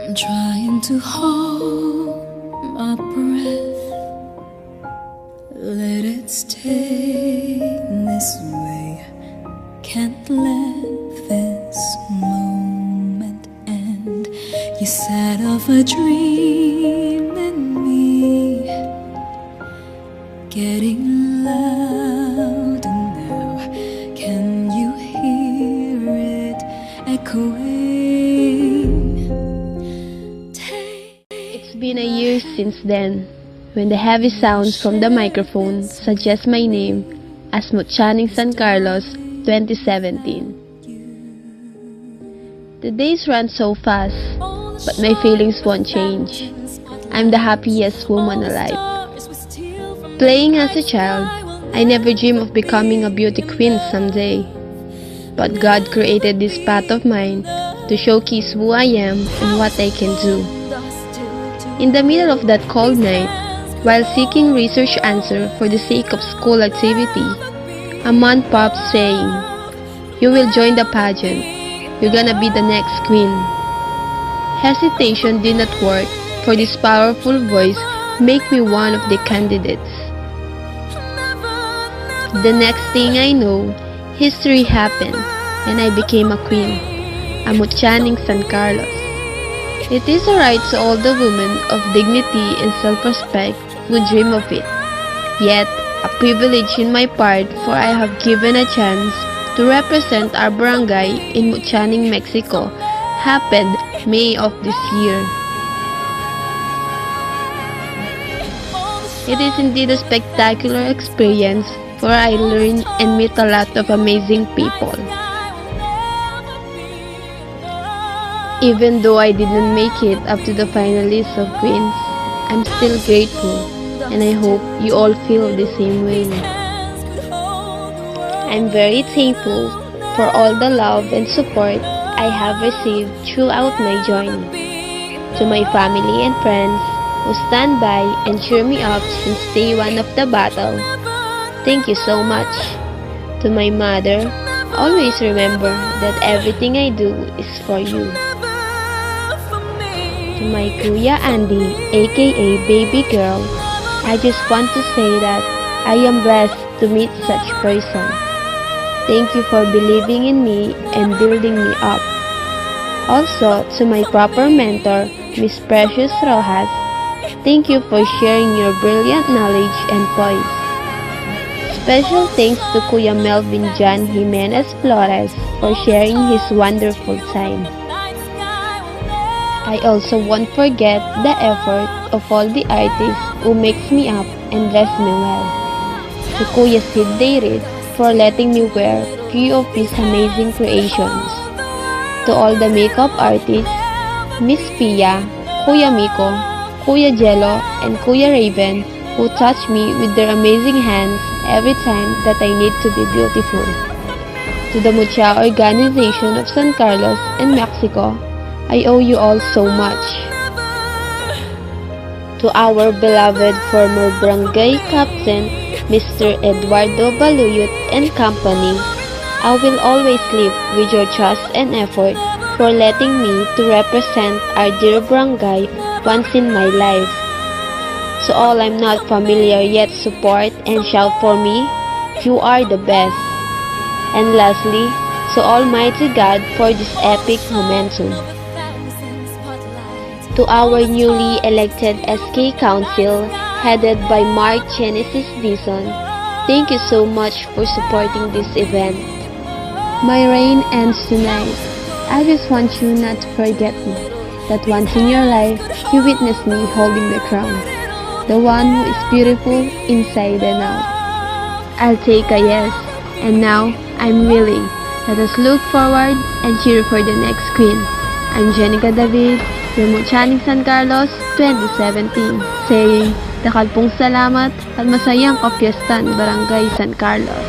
I'm trying to hold my breath, let it stay this way. Can't let this moment end. You set off a dream in me, getting louder now. Can you hear it echoing? It's been a year since then, when the heavy sounds from the microphone suggest my name as Mutya ning San Carlos 2017. The days run so fast, but my feelings won't change. I'm the happiest woman alive. Playing as a child, I never dreamed of becoming a beauty queen someday. But God created this path of mine to showcase who I am and what I can do. In the middle of that cold night, while seeking research answer for the sake of school activity, a man popped saying, "You will join the pageant. You're gonna be the next queen." Hesitation did not work, for this powerful voice made me one of the candidates. The next thing I know, history happened, and I became a queen, a Mutya ning San Carlos. It is a right to all the women of dignity and self-respect who dream of it. Yet, a privilege in my part, for I have given a chance to represent our barangay in Mutya ning, Mexico, happened May of this year. It is indeed a spectacular experience, for I learned and meet a lot of amazing people. Even though I didn't make it up to the finalists of Queens, I'm still grateful, and I hope you all feel the same way. I'm very thankful for all the love and support I have received throughout my journey. To my family and friends who stand by and cheer me up since day one of the battle, thank you so much. To my mother, always remember that everything I do is for you. To my Kuya Andy, aka Baby Girl, I just want to say that I am blessed to meet such person. Thank you for believing in me and building me up. Also, to my proper mentor, Miss Precious Rojas, thank you for sharing your brilliant knowledge and poise. Special thanks to Kuya Melvin John Jimenez Flores for sharing his wonderful time. I also won't forget the effort of all the artists who makes me up and dress me well. To Kuya Sid Dayrid for letting me wear few of his amazing creations. To all the makeup artists, Miss Pia, Kuya Miko, Kuya Jello, and Kuya Raven, who touch me with their amazing hands every time that I need to be beautiful. To the Mutya organization of San Carlos and Mexico, I owe you all so much. To our beloved former barangay captain, Mr. Eduardo Baluyot and company, I will always live with your trust and effort for letting me to represent our dear barangay once in my life. To all I'm not familiar yet support and shout for me, you are the best. And lastly, to Almighty God for this epic momentum. To our newly elected SK Council, headed by Mark Genesis Dizon, thank you so much for supporting this event. My reign ends tonight. I just want you not to forget me, that once in your life, you witnessed me holding the crown, the one who is beautiful inside and out. I'll take a yes, and now I'm willing. Let us look forward and cheer for the next queen. I'm Jenica David, the Mutya ning San Carlos 2017, saying, dakal pong salamat at masayang kapiestan Barangay San Carlos.